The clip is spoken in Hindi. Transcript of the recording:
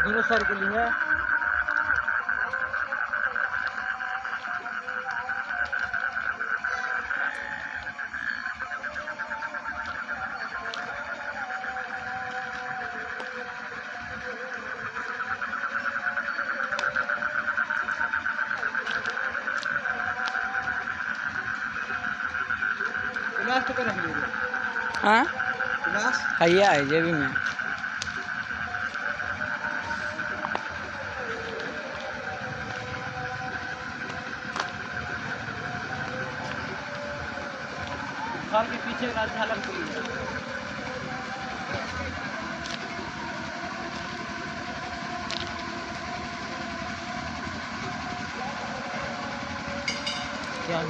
दोनों सर के लिए क्लास तो कर रही है। हाँ क्लास हैया है जेबी में। घर के पीछे का झालक खुली है। क्या